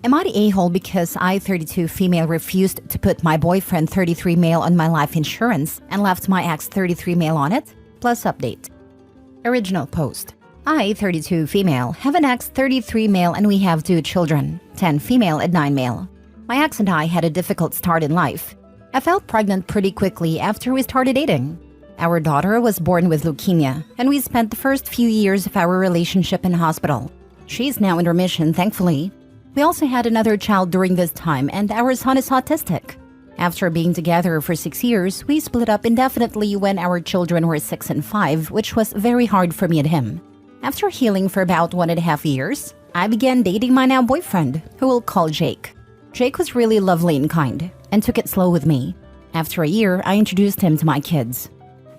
Am I the a-hole because I, 32 female, refused to put my boyfriend, 33 male, on my life insurance and left my ex, 33 male, on it? Plus update. Original post. I, 32 female, have an ex, 33 male, and we have 2 children, 10 female and 9 male. My ex and I had a difficult start in life. I felt pregnant pretty quickly after we started dating. Our daughter was born with leukemia, and we spent the first few years of our relationship in hospital. She's now in remission, thankfully. We also had another child during this time, and our son is autistic. After being together for 6 years, we split up indefinitely when our children were 6 and 5, which was very hard for me and him. After healing for about 1.5 years, I began dating my now boyfriend, who we'll call Jake. Jake was really lovely and kind, and took it slow with me. After a year, I introduced him to my kids.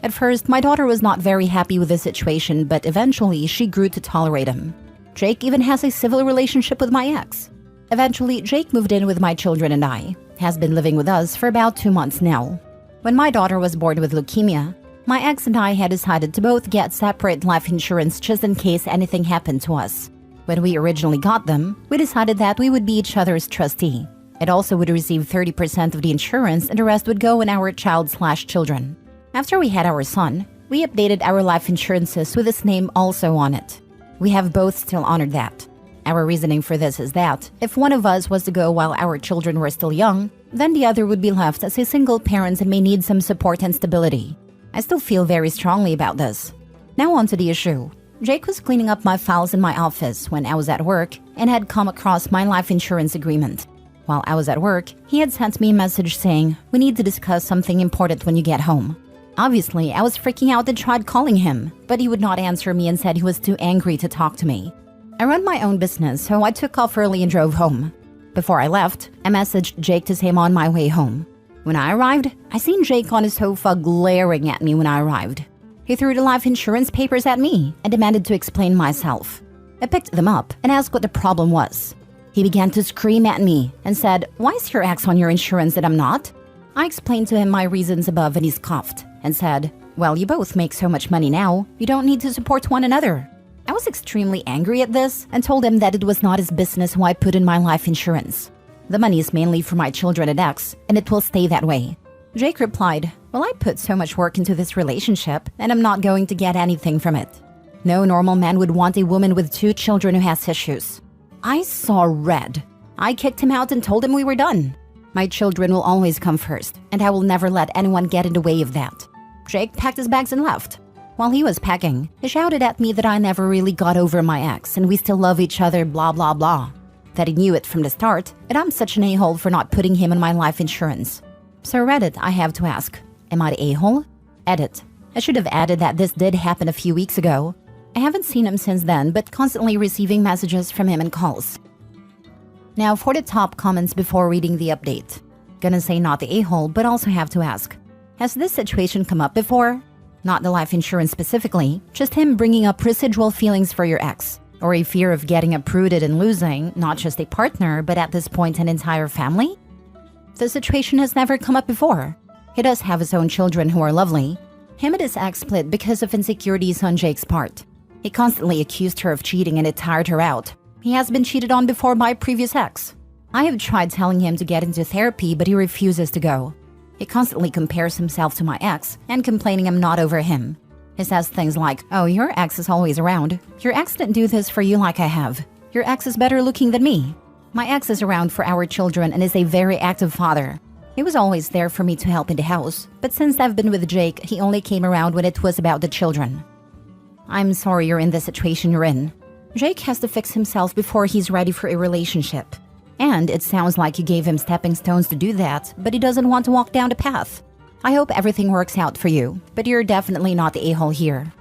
At first, my daughter was not very happy with the situation, but eventually she grew to tolerate him. Jake even has a civil relationship with my ex. Eventually, Jake moved in with my children and I, has been living with us for about 2 months now. When my daughter was born with leukemia, my ex and I had decided to both get separate life insurance just in case anything happened to us. When we originally got them, we decided that we would be each other's trustee. It also would receive 30% of the insurance and the rest would go on our child/children. After we had our son, we updated our life insurances with his name also on it. We have both still honored that. Our reasoning for this is that if one of us was to go while our children were still young, then the other would be left as a single parent and may need some support and stability. I still feel very strongly about this. Now on to the issue. Jake was cleaning up my files in my office when I was at work and had come across my life insurance agreement. While I was at work, he had sent me a message saying, "We need to discuss something important when you get home." Obviously, I was freaking out and tried calling him, but he would not answer me and said he was too angry to talk to me. I run my own business, so I took off early and drove home. Before I left, I messaged Jake to say I'm on my way home. When I arrived, I seen Jake on his sofa glaring at me when I arrived. He threw the life insurance papers at me and demanded to explain myself. I picked them up and asked what the problem was. He began to scream at me and said, "Why is your ex on your insurance and I'm not?" I explained to him my reasons above and he scoffed and said, "Well, you both make so much money now, you don't need to support one another." I was extremely angry at this and told him that it was not his business who I put in my life insurance. The money is mainly for my children and ex, and it will stay that way. Jake replied, "Well, I put so much work into this relationship, and I'm not going to get anything from it. No normal man would want a woman with 2 children who has issues." I saw red. I kicked him out and told him we were done. My children will always come first, and I will never let anyone get in the way of that. Jake packed his bags and left. While he was packing, he shouted at me that I never really got over my ex and we still love each other, blah blah blah. That he knew it from the start, and I'm such an a-hole for not putting him on my life insurance. So Reddit, I have to ask, am I the a-hole? Edit. I should have added that this did happen a few weeks ago. I haven't seen him since then, but constantly receiving messages from him and calls. Now for the top comments before reading the update. Gonna say not the a-hole, but also have to ask, has this situation come up before? Not the life insurance specifically, just him bringing up residual feelings for your ex, or a fear of getting uprooted and losing not just a partner, but at this point an entire family? The situation has never come up before. He does have his own children who are lovely. Him and his ex split because of insecurities on Jake's part. He constantly accused her of cheating and it tired her out. He has been cheated on before by a previous ex. I have tried telling him to get into therapy, but he refuses to go. He constantly compares himself to my ex and complaining I'm not over him. He says things like, "Oh, your ex is always around. Your ex didn't do this for you like I have. Your ex is better looking than me." My ex is around for our children and is a very active father. He was always there for me to help in the house, but since I've been with Jake, he only came around when it was about the children. I'm sorry you're in the situation you're in. Jake has to fix himself before he's ready for a relationship. And it sounds like you gave him stepping stones to do that, but he doesn't want to walk down the path. I hope everything works out for you, but you're definitely not the a-hole here.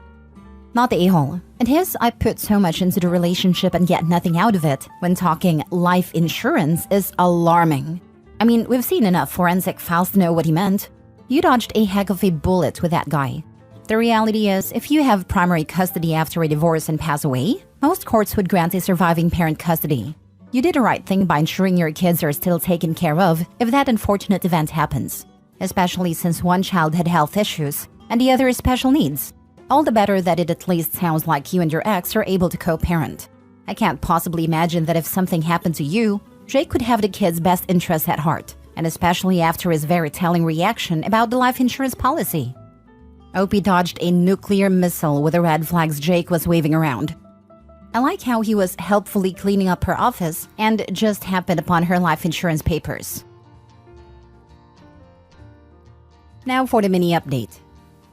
Not the a-hole. And his "I put so much into the relationship and get nothing out of it" when talking life insurance is alarming. I mean, we've seen enough forensic files to know what he meant. You dodged a heck of a bullet with that guy. The reality is, if you have primary custody after a divorce and pass away, most courts would grant a surviving parent custody. You did the right thing by ensuring your kids are still taken care of if that unfortunate event happens, especially since one child had health issues and the other has special needs. All the better that it at least sounds like you and your ex are able to co-parent. I can't possibly imagine that if something happened to you, Jake could have the kids' best interests at heart, and especially after his very telling reaction about the life insurance policy. Opie dodged a nuclear missile with the red flags Jake was waving around. I like how he was helpfully cleaning up her office and just happened upon her life insurance papers. Now for the mini update.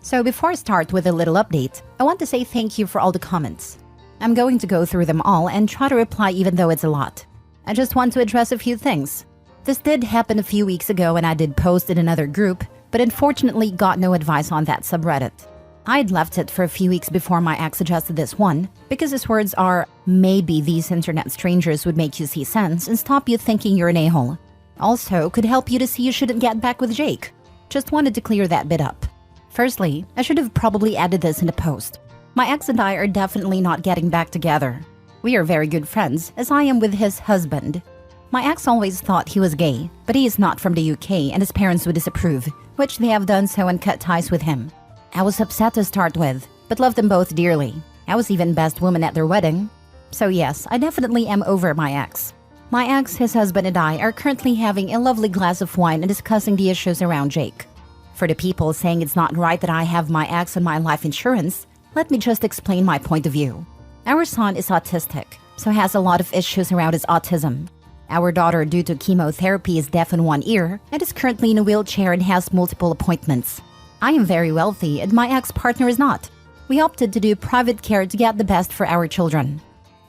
So before I start with a little update, I want to say thank you for all the comments. I'm going to go through them all and try to reply even though it's a lot. I just want to address a few things. This did happen a few weeks ago and I did post in another group, but unfortunately got no advice on that subreddit. I'd left it for a few weeks before my ex suggested this one, because his words are, maybe these internet strangers would make you see sense and stop you thinking you're an a-hole. Also, could help you to see you shouldn't get back with Jake. Just wanted to clear that bit up. Firstly, I should have probably added this in the post. My ex and I are definitely not getting back together. We are very good friends, as I am with his husband. My ex always thought he was gay, but he is not from the UK and his parents would disapprove, which they have done so and cut ties with him. I was upset to start with, but loved them both dearly. I was even best woman at their wedding. So yes, I definitely am over my ex. My ex, his husband and I are currently having a lovely glass of wine and discussing the issues around Jake. For the people saying it's not right that I have my ex on my life insurance, let me just explain my point of view. Our son is autistic, so has a lot of issues around his autism. Our daughter, due to chemotherapy, is deaf in one ear and is currently in a wheelchair and has multiple appointments. I am very wealthy and my ex-partner is not. We opted to do private care to get the best for our children.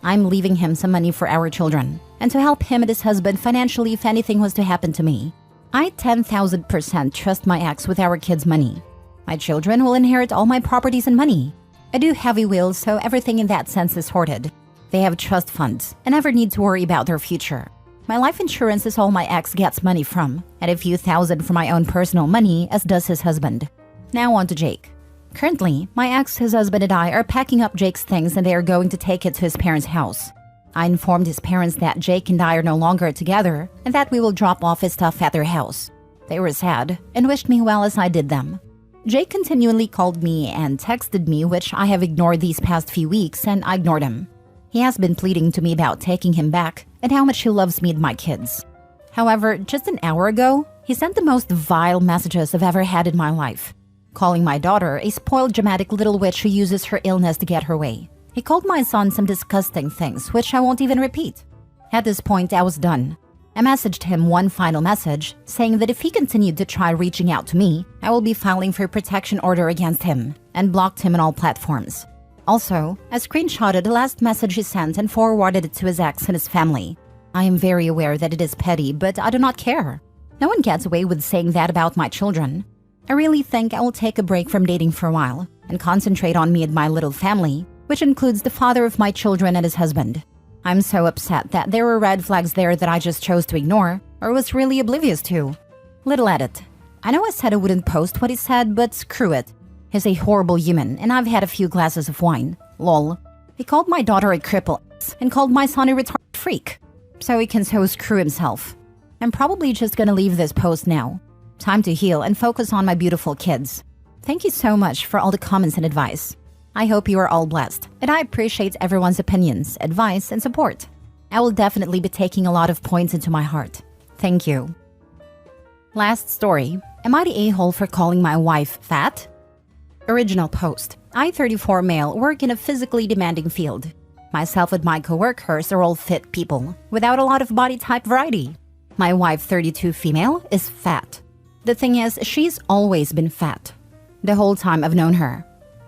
I'm leaving him some money for our children and to help him and his husband financially if anything was to happen to me. I 10,000% trust my ex with our kids' money. My children will inherit all my properties and money. I do have a will, so everything in that sense is sorted. They have trust funds and never need to worry about their future. My life insurance is all my ex gets money from, and a few thousand from my own personal money, as does his husband. Now on to Jake. Currently, my ex, his husband and I are packing up Jake's things and they are going to take it to his parents' house. I informed his parents that Jake and I are no longer together and that we will drop off his stuff at their house. They were sad and wished me well as I did them. Jake continually called me and texted me, which I have ignored these past few weeks, and I ignored him. He has been pleading to me about taking him back and how much he loves me and my kids. However, just an hour ago, he sent the most vile messages I've ever had in my life, calling my daughter a spoiled dramatic little witch who uses her illness to get her way. He called my son some disgusting things, which I won't even repeat. At this point, I was done. I messaged him one final message, saying that if he continued to try reaching out to me, I will be filing for a protection order against him, and blocked him on all platforms. Also, I screenshotted the last message he sent and forwarded it to his ex and his family. I am very aware that it is petty, but I do not care. No one gets away with saying that about my children. I really think I will take a break from dating for a while and concentrate on me and my little family, which includes the father of my children and his husband. I'm so upset that there were red flags there that I just chose to ignore or was really oblivious to. Little edit. I know I said I wouldn't post what he said, but screw it. He's a horrible human and I've had a few glasses of wine. Lol. He called my daughter a cripple and called my son a retarded freak. So he can so screw himself. I'm probably just gonna leave this post now. Time to heal and focus on my beautiful kids. Thank you so much for all the comments and advice. I hope you are all blessed, and I appreciate everyone's opinions, advice, and support. I will definitely be taking a lot of points into my heart. Thank you. Last story. Am I the a-hole for calling my wife fat? Original post. I, 34 male, work in a physically demanding field. Myself and my coworkers are all fit people, without a lot of body type variety. My wife, 32 female, is fat. The thing is, she's always been fat. The whole time I've known her.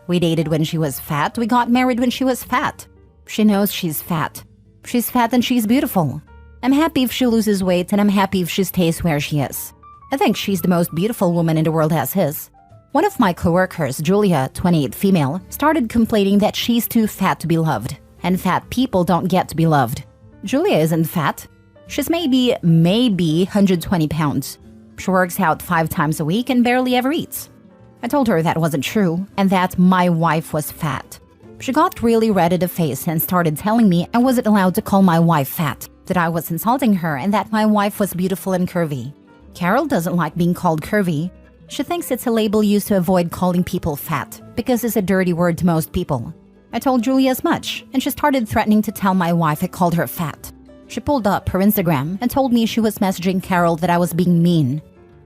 We dated when she was fat, we got married when she was fat. She knows she's fat. She's fat and she's beautiful. I'm happy if she loses weight and I'm happy if she stays where she is. I think she's the most beautiful woman in the world as is. One of my coworkers, Julia, 28 female, started complaining that she's too fat to be loved, and fat people don't get to be loved. Julia isn't fat. She's maybe 120 pounds. She works out 5 times a week and barely ever eats. I told her that wasn't true and that my wife was fat. She got really red in the face and started telling me I wasn't allowed to call my wife fat, that I was insulting her and that my wife was beautiful and curvy. Carol doesn't like being called curvy. She thinks it's a label used to avoid calling people fat because it's a dirty word to most people. I told Julia as much and she started threatening to tell my wife I called her fat. She pulled up her Instagram and told me she was messaging Carol that I was being mean.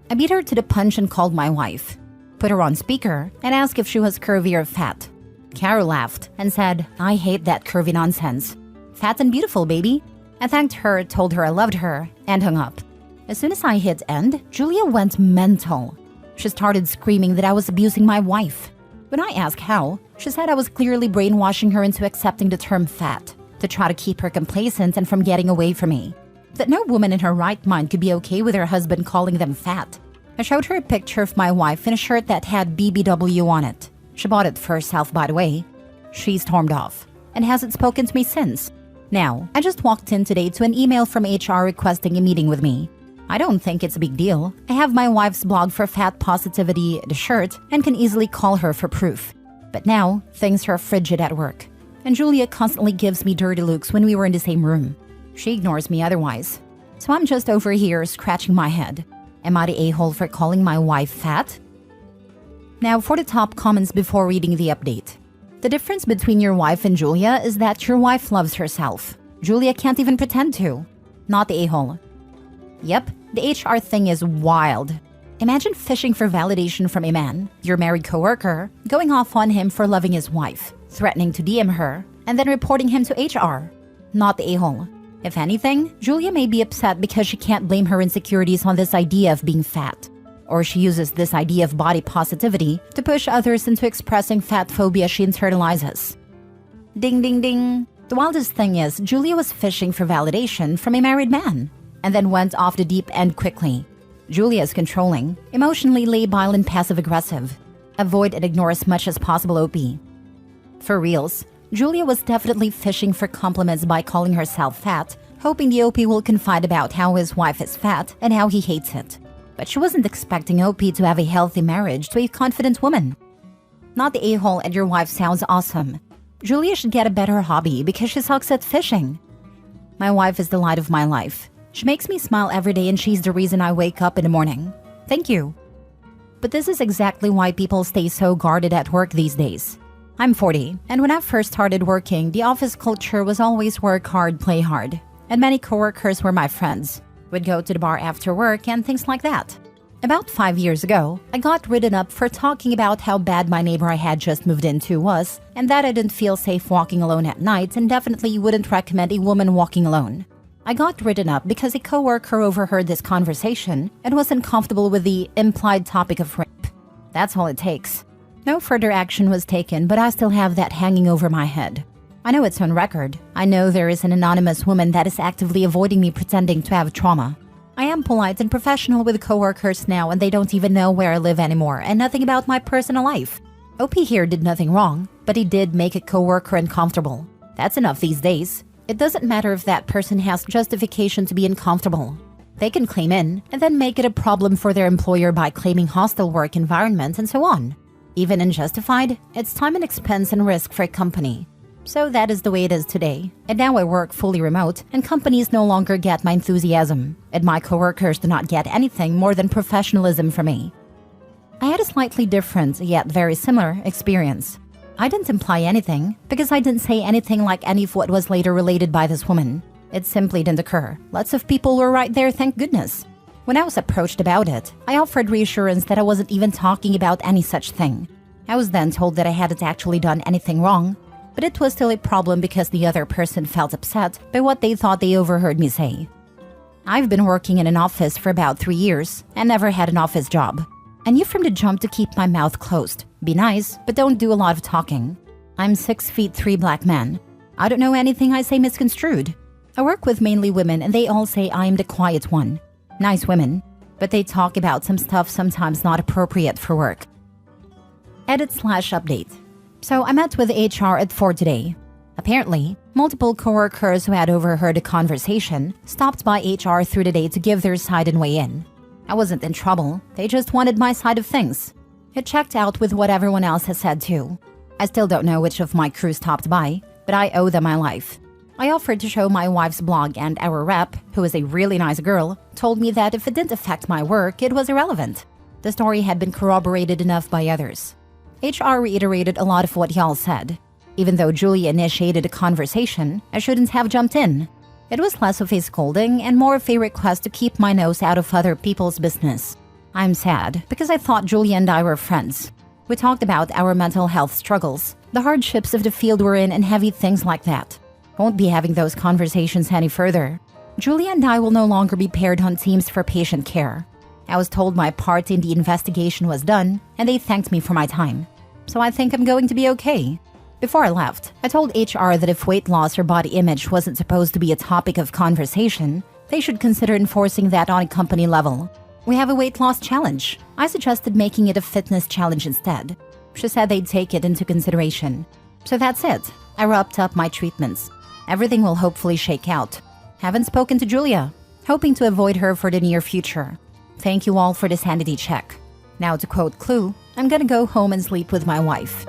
I beat her to the punch and called my wife, put her on speaker, and asked if she was curvy or fat. Carol laughed and said, "I hate that curvy nonsense. Fat and beautiful, baby." I thanked her, told her I loved her, and hung up. As soon as I hit end, Julia went mental. She started screaming that I was abusing my wife. When I asked how, she said I was clearly brainwashing her into accepting the term fat to try to keep her complacent and from getting away from me. That no woman in her right mind could be okay with her husband calling them fat. I showed her a picture of my wife in a shirt that had BBW on it. She bought it for herself, by the way. She stormed off and hasn't spoken to me since. Now, I just walked in today to an email from HR requesting a meeting with me. I don't think it's a big deal. I have my wife's blog for fat positivity, the shirt, and can easily call her for proof. But now, things are frigid at work. And Julia constantly gives me dirty looks when we were in the same room. She ignores me otherwise. So I'm just over here scratching my head. Am I the a-hole for calling my wife fat? Now for the top comments before reading the update. The difference between your wife and Julia is that your wife loves herself. Julia can't even pretend to. Not the a-hole. Yep, the HR thing is wild. Imagine fishing for validation from a man, your married coworker, going off on him for loving his wife, threatening to DM her, and then reporting him to HR. Not the a-hole. If anything, Julia may be upset because she can't blame her insecurities on this idea of being fat. Or she uses this idea of body positivity to push others into expressing fat phobia she internalizes. Ding ding ding. The wildest thing is, Julia was fishing for validation from a married man, and then went off the deep end quickly. Julia is controlling, emotionally labile and passive-aggressive. Avoid and ignore as much as possible, OP. For reals, Julia was definitely fishing for compliments by calling herself fat, hoping the OP will confide about how his wife is fat and how he hates it. But she wasn't expecting OP to have a healthy marriage to a confident woman. Not the a-hole and your wife sounds awesome. Julia should get a better hobby because she sucks at fishing. My wife is the light of my life. She makes me smile every day and she's the reason I wake up in the morning. Thank you. But this is exactly why people stay so guarded at work these days. I'm 40, and when I first started working, the office culture was always work hard, play hard. And many coworkers were my friends. We'd go to the bar after work and things like that. About 5 years ago, I got written up for talking about how bad my neighbor I had just moved into was, and that I didn't feel safe walking alone at night and definitely wouldn't recommend a woman walking alone. I got written up because a coworker overheard this conversation and wasn't comfortable with the implied topic of rape. That's all it takes. No further action was taken, but I still have that hanging over my head. I know it's on record. I know there is an anonymous woman that is actively avoiding me pretending to have trauma. I am polite and professional with coworkers now, and they don't even know where I live anymore and nothing about my personal life. OP here did nothing wrong, but he did make a coworker uncomfortable. That's enough these days. It doesn't matter if that person has justification to be uncomfortable. They can claim in and then make it a problem for their employer by claiming hostile work environment and so on. Even unjustified, it's time and expense and risk for a company. So that is the way it is today. And now I work fully remote, and companies no longer get my enthusiasm, and my coworkers do not get anything more than professionalism from me. I had a slightly different, yet very similar, experience. I didn't imply anything, because I didn't say anything like any of what was later related by this woman. It simply didn't occur. Lots of people were right there, thank goodness. When I was approached about it, I offered reassurance that I wasn't even talking about any such thing. I was then told that I hadn't actually done anything wrong, but it was still a problem because the other person felt upset by what they thought they overheard me say. I've been working in an office for about 3 years and never had an office job. I knew from the jump to keep my mouth closed. Be nice, but don't do a lot of talking. I'm 6'3" black man. I don't know anything I say misconstrued. I work with mainly women and they all say I am the quiet one. Nice women, but they talk about some stuff sometimes not appropriate for work. Edit/update. So I met with HR at 4 today. Apparently, multiple coworkers who had overheard a conversation stopped by HR through the day to give their side and weigh in. I wasn't in trouble, they just wanted my side of things. It checked out with what everyone else has said too. I still don't know which of my crew stopped by, but I owe them my life. I offered to show my wife's blog, and our rep, who is a really nice girl, told me that if it didn't affect my work, it was irrelevant. The story had been corroborated enough by others. HR reiterated a lot of what y'all said. Even though Julia initiated a conversation, I shouldn't have jumped in. It was less of a scolding and more of a request to keep my nose out of other people's business. I'm sad because I thought Julia and I were friends. We talked about our mental health struggles, the hardships of the field we're in, and heavy things like that. Won't be having those conversations any further. Julia and I will no longer be paired on teams for patient care. I was told my part in the investigation was done, and they thanked me for my time. So I think I'm going to be okay. Before I left, I told HR that if weight loss or body image wasn't supposed to be a topic of conversation, they should consider enforcing that on a company level. We have a weight loss challenge. I suggested making it a fitness challenge instead. She said they'd take it into consideration. So that's it. I wrapped up my treatments. Everything will hopefully shake out. Haven't spoken to Julia. Hoping to avoid her for the near future. Thank you all for this sanity check. Now to quote Clue, I'm gonna go home and sleep with my wife.